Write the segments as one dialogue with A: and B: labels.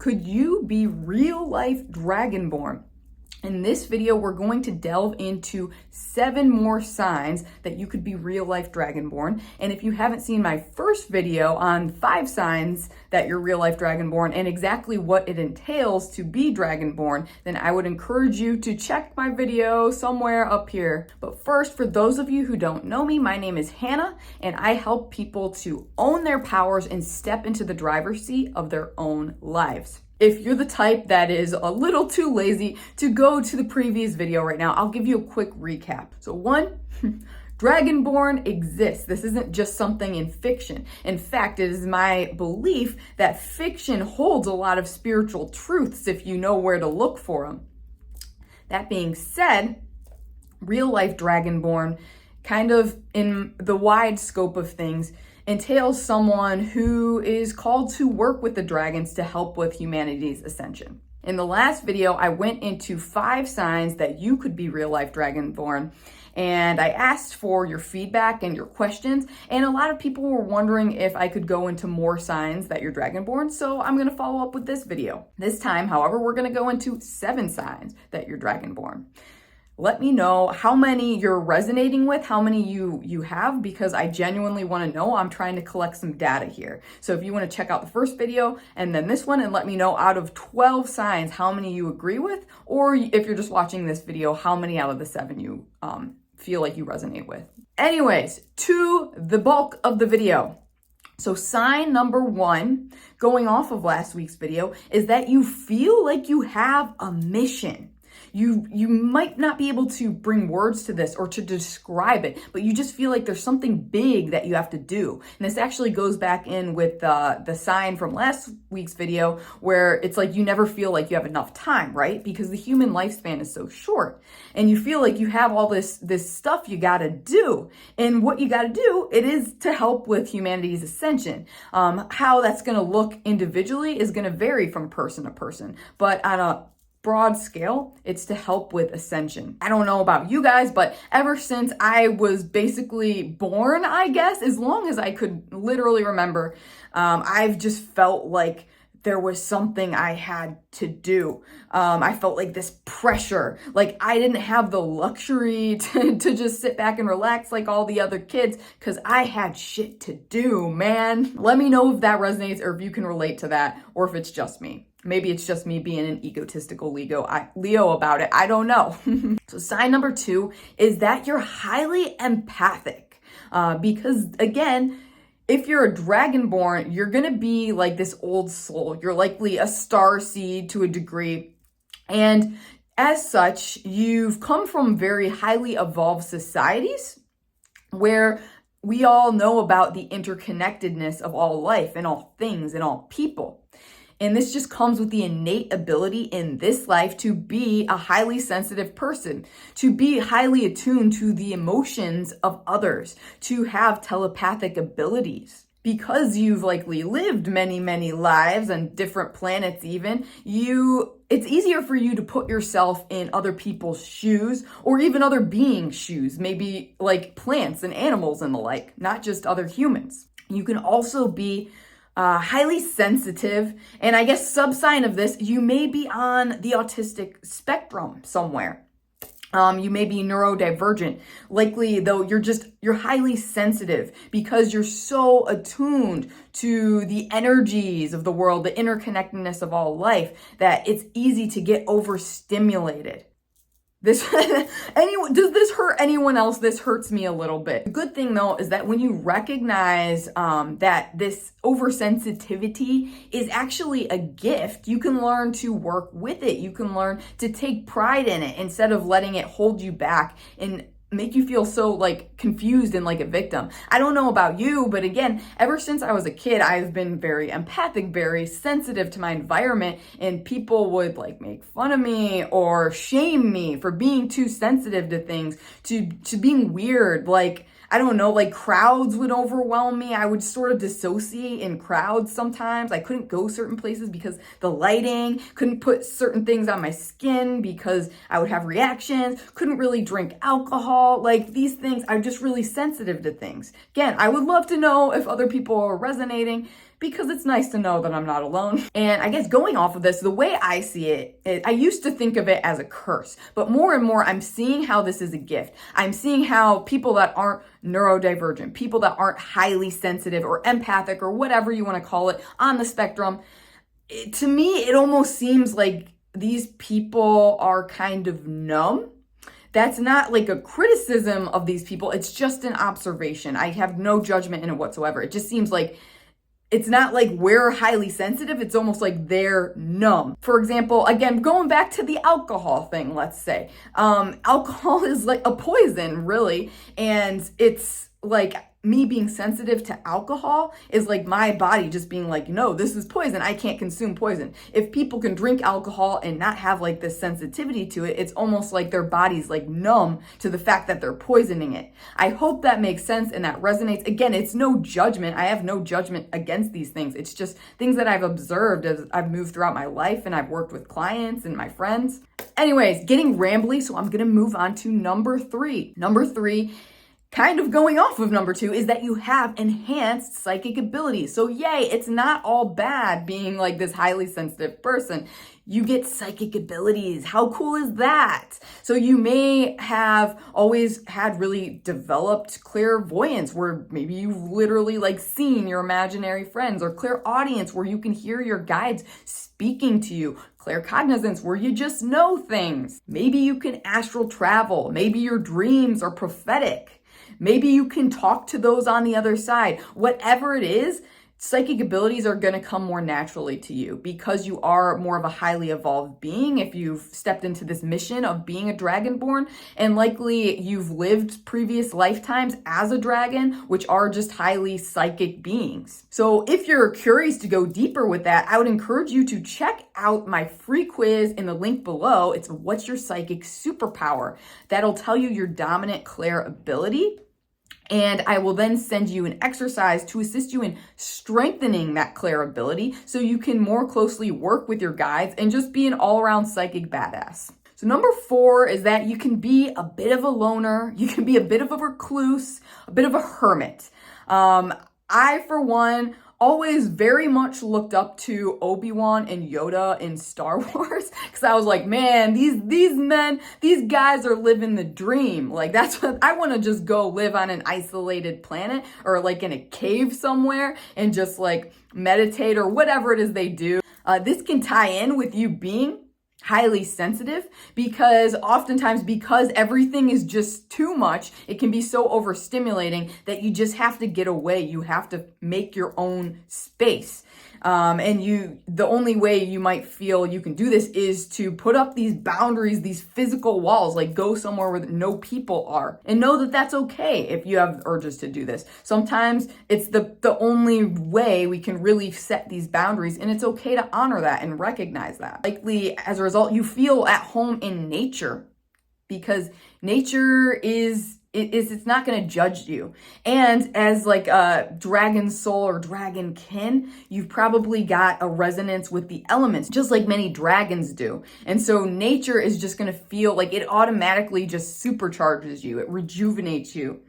A: Could you be real life dragonborn? In this video, we're going to delve into 7 more signs that you could be real life dragonborn. And if you haven't seen my first video on 5 signs that you're real life dragonborn and exactly what it entails to be dragonborn, then I would encourage you to check my video somewhere up here. But first, for those of you who don't know me, my name is Hannah, and I help people to own their powers and step into the driver's seat of their own lives. If you're the type that is a little too lazy to go to the previous video right now, I'll give you a quick recap. So 1, Dragonborn exists. This isn't just something in fiction. In fact, it is my belief that fiction holds a lot of spiritual truths if you know where to look for them. That being said, real life Dragonborn, kind of in the wide scope of things, entails someone who is called to work with the dragons to help with humanity's ascension. In the last video, I went into 5 signs that you could be real life dragonborn, and I asked for your feedback and your questions, and a lot of people were wondering if I could go into more signs that you're dragonborn, so I'm going to follow up with this video. This time, however, we're going to go into 7 signs that you're dragonborn. Let me know how many you're resonating with, how many you have, because I genuinely want to know. I'm trying to collect some data here. So if you want to check out the first video and then this one and let me know out of 12 signs how many you agree with, or if you're just watching this video, how many out of the 7 you feel like you resonate with. Anyways, to the bulk of the video. So sign number 1, going off of last week's video, is that you feel like you have a mission. You might not be able to bring words to this or to describe it, but you just feel like there's something big that you have to do. And this actually goes back in with the sign from last week's video, where it's like you never feel like you have enough time, right? Because the human lifespan is so short, and you feel like you have all this stuff you gotta do. And what you gotta do, it is to help with humanity's ascension. How that's gonna look individually is gonna vary from person to person, but on a broad scale, it's to help with ascension. I don't know about you guys, but ever since I was basically born, I guess, as long as I could literally remember, I've just felt like there was something I had to do. I felt like this pressure, like I didn't have the luxury to just sit back and relax like all the other kids, because I had shit to do, man. Let me know if that resonates or if you can relate to that, or if it's just me. Maybe it's just me being an egotistical Leo about it. I don't know. So sign number 2 is that you're highly empathic. Because again, if you're a dragonborn, you're going to be like this old soul. You're likely a starseed to a degree. And as such, you've come from very highly evolved societies where we all know about the interconnectedness of all life and all things and all people. And this just comes with the innate ability in this life to be a highly sensitive person, to be highly attuned to the emotions of others, to have telepathic abilities. Because you've likely lived many, many lives on different planets even, it's easier for you to put yourself in other people's shoes, or even other beings' shoes, maybe like plants and animals and the like, not just other humans. You can also be highly sensitive, and I guess subsign of this, you may be on the autistic spectrum somewhere. You may be neurodivergent. Likely though, you're highly sensitive because you're so attuned to the energies of the world, the interconnectedness of all life, that it's easy to get overstimulated. Does this hurt anyone else? This hurts me a little bit. The good thing though is that when you recognize that this oversensitivity is actually a gift, you can learn to work with it. You can learn to take pride in it instead of letting it hold you back and make you feel so like confused and like a victim. I don't know about you, but again, ever since I was a kid, I've been very empathic, very sensitive to my environment, and people would like make fun of me or shame me for being too sensitive to things, to being weird. Like, I don't know, like crowds would overwhelm me. I would sort of dissociate in crowds sometimes. I couldn't go certain places because the lighting, couldn't put certain things on my skin because I would have reactions, couldn't really drink alcohol. Like these things, I'm just really sensitive to things. Again, I would love to know if other people are resonating. because it's nice to know that I'm not alone. And I guess going off of this, the way I see it, I used to think of it as a curse, but more and more I'm seeing how this is a gift. I'm seeing how people that aren't neurodivergent, people that aren't highly sensitive or empathic or whatever you want to call it on the spectrum, to me, it almost seems like these people are kind of numb. That's not like a criticism of these people. It's just an observation. I have no judgment in it whatsoever. It just seems like it's not like we're highly sensitive. It's almost like they're numb. For example, again, going back to the alcohol thing, let's say, alcohol is like a poison, really. And it's like me being sensitive to alcohol is like my body just being like, no, this is poison. I can't consume poison. If people can drink alcohol and not have like this sensitivity to it, it's almost like their body's like numb to the fact that they're poisoning it. I hope that makes sense and that resonates. Again, it's no judgment. I have no judgment against these things. It's just things that I've observed as I've moved throughout my life and I've worked with clients and my friends. Anyways, getting rambly, so I'm gonna move on to number 3. Number 3, kind of going off of number 2, is that you have enhanced psychic abilities. So yay, it's not all bad being like this highly sensitive person. You get psychic abilities. How cool is that? So you may have always had really developed clairvoyance, where maybe you've literally like seen your imaginary friends, or clairaudience, where you can hear your guides speaking to you. Claircognizance, where you just know things. Maybe you can astral travel. Maybe your dreams are prophetic. Maybe you can talk to those on the other side. Whatever it is, psychic abilities are going to come more naturally to you because you are more of a highly evolved being if you've stepped into this mission of being a dragonborn, and likely you've lived previous lifetimes as a dragon, which are just highly psychic beings. So if you're curious to go deeper with that, I would encourage you to check out my free quiz in the link below. It's What's Your Psychic Superpower? That'll tell you your dominant clair ability. And I will then send you an exercise to assist you in strengthening that clair ability so you can more closely work with your guides and just be an all-around psychic badass. So number 4 is that you can be a bit of a loner. You can be a bit of a recluse, a bit of a hermit. I, for one, always very much looked up to Obi-Wan and Yoda in Star Wars, because I was like, man, these guys are living the dream. Like, that's what I want to, just go live on an isolated planet or like in a cave somewhere and just like meditate or whatever it is they do. This can tie in with you being highly sensitive, because oftentimes, because everything is just too much, it can be so overstimulating that you just have to get away. You have to make your own space. And the only way you might feel you can do this is to put up these boundaries, these physical walls, like go somewhere where no people are, and know that that's okay if you have urges to do this. Sometimes it's the only way we can really set these boundaries, and it's okay to honor that and recognize that. Likely, as a result, you feel at home in nature, because nature it's not going to judge you. And as like a dragon soul or dragon kin, you've probably got a resonance with the elements, just like many dragons do. And so nature is just going to feel like it automatically just supercharges you. It rejuvenates you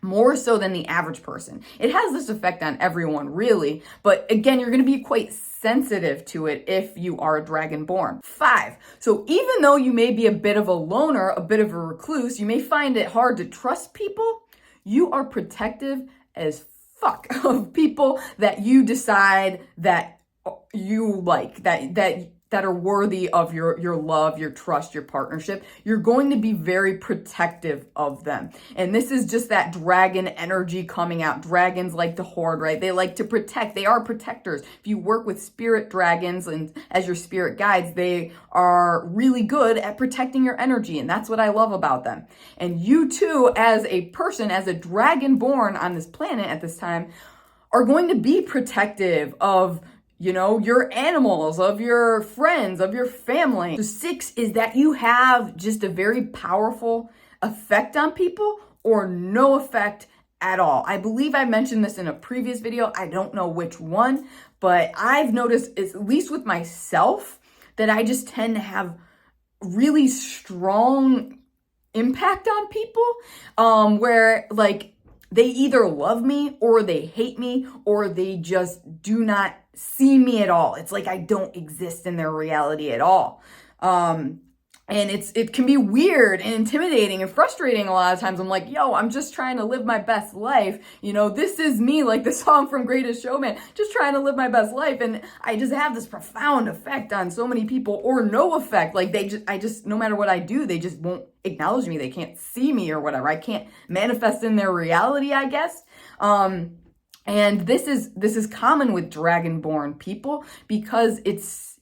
A: more so than the average person. It has this effect on everyone, really. But again, you're going to be quite sensitive to it if you are a dragonborn. 5. So even though you may be a bit of a loner, a bit of a recluse, you may find it hard to trust people, you are protective as fuck of people that you decide that you like, that are worthy of your love, your trust, your partnership. You're going to be very protective of them. And this is just that dragon energy coming out. Dragons like to hoard, right? They like to protect. They are protectors. If you work with spirit dragons and as your spirit guides, they are really good at protecting your energy. And that's what I love about them. And you too, as a person, as a dragon born on this planet at this time, are going to be protective of your animals, of your friends, of your family. So 6 is that you have just a very powerful effect on people, or no effect at all. I believe I mentioned this in a previous video. I don't know which one, but I've noticed, at least with myself, that I just tend to have really strong impact on people, where like they either love me or they hate me or they just do not see me at all. It's like I don't exist in their reality at all. And it can be weird and intimidating and frustrating a lot of times. I'm like, yo, I'm just trying to live my best life. You know, this is me, like the song from Greatest Showman, just trying to live my best life. And I just have this profound effect on so many people, or no effect. Like I just, no matter what I do, they just won't acknowledge me. They can't see me or whatever. I can't manifest in their reality, I guess. And this is common with Dragonborn people because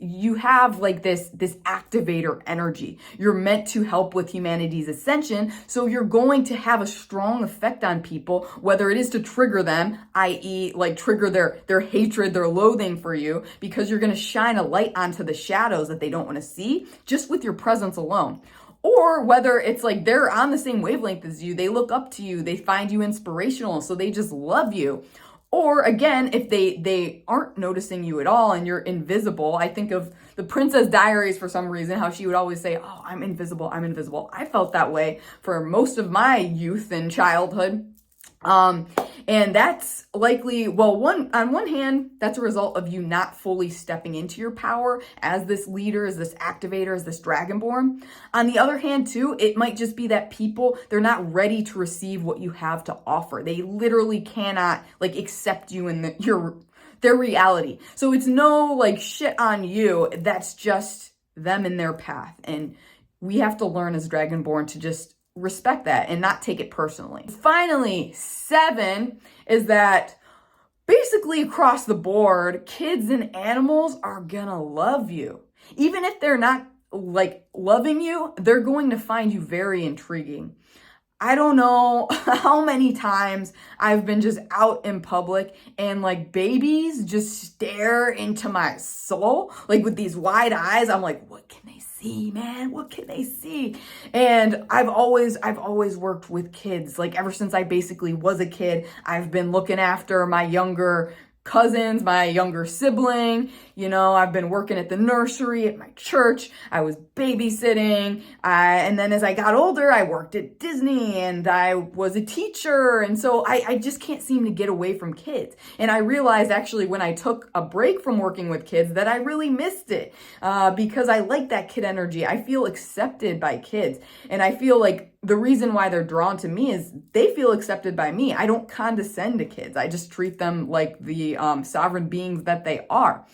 A: you have like this activator energy. You're meant to help with humanity's ascension, so you're going to have a strong effect on people, whether it is to trigger them, i.e. like trigger their hatred, their loathing for you, because you're going to shine a light onto the shadows that they don't want to see just with your presence alone. Or whether it's like they're on the same wavelength as you, they look up to you, they find you inspirational, so they just love you. Or again, if they aren't noticing you at all and you're invisible. I think of the Princess Diaries for some reason, how she would always say, oh, I'm invisible, I'm invisible. I felt that way for most of my youth and childhood. And that's likely, well, on one hand, that's a result of you not fully stepping into your power as this leader, as this activator, as this Dragonborn. On the other hand, too, it might just be that people, they're not ready to receive what you have to offer. They literally cannot like accept you in their reality. So it's no like shit on you. That's just them in their path. And we have to learn as Dragonborn to just respect that and not take it personally. Finally, 7 is that basically across the board, kids and animals are gonna love you. Even if they're not like loving you, they're going to find you very intriguing. I don't know how many times I've been just out in public and like babies just stare into my soul, like with these wide eyes. I'm like, what can they see, man? What can they see? And I've always worked with kids. Like ever since I basically was a kid, I've been looking after my younger cousins, my younger sibling. You know, I've been working at the nursery at my church. I was babysitting. And then as I got older, I worked at Disney and I was a teacher. And so I just can't seem to get away from kids. And I realized actually when I took a break from working with kids that I really missed it because I like that kid energy. I feel accepted by kids. And I feel like the reason why they're drawn to me is they feel accepted by me. I don't condescend to kids. I just treat them like the sovereign beings that they are.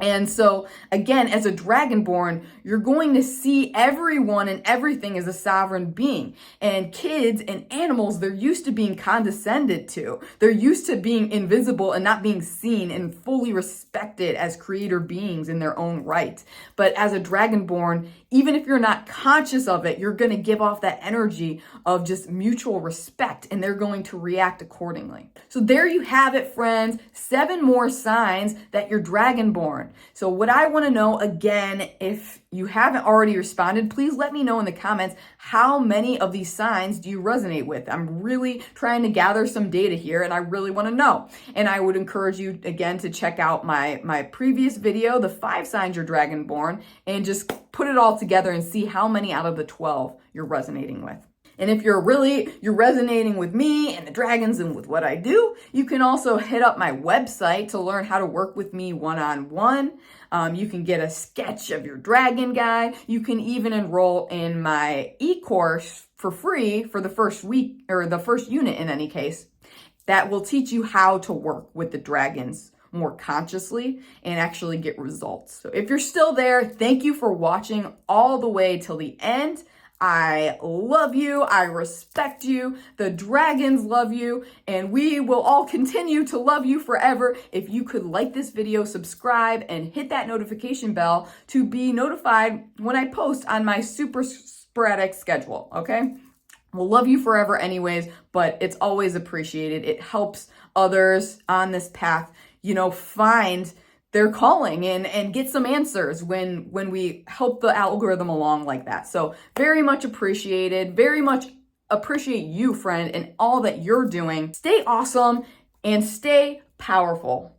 A: And so, again, as a Dragonborn, you're going to see everyone and everything as a sovereign being. And kids and animals, they're used to being condescended to. They're used to being invisible and not being seen and fully respected as creator beings in their own right. But as a Dragonborn, even if you're not conscious of it, you're going to give off that energy of just mutual respect, and they're going to react accordingly. So there you have it, friends. 7 more signs that you're Dragonborn. So what I want to know, again, if you haven't already responded, please let me know in the comments how many of these signs do you resonate with. I'm really trying to gather some data here and I really want to know. And I would encourage you again to check out my previous video, the 5 signs you're Dragonborn, and just put it all together and see how many out of the 12 you're resonating with. And if you're resonating with me and the dragons and with what I do, you can also hit up my website to learn how to work with me one-on-one. You can get a sketch of your dragon guide. You can even enroll in my eCOURSE for free for the first week, or the first unit in any case, that will teach you how to work with the dragons more consciously and actually get results. So if you're still there, thank you for watching all the way till the end. I love you. I respect you. The dragons love you, and we will all continue to love you forever. If you could like this video, subscribe, and hit that notification bell to be notified when I post on my super sporadic schedule, okay? We'll love you forever anyways, but it's always appreciated. It helps others on this path, you know, find their calling and get some answers when we help the algorithm along like that. So very much appreciated, very much appreciate you, friend, and all that you're doing. Stay awesome and stay powerful.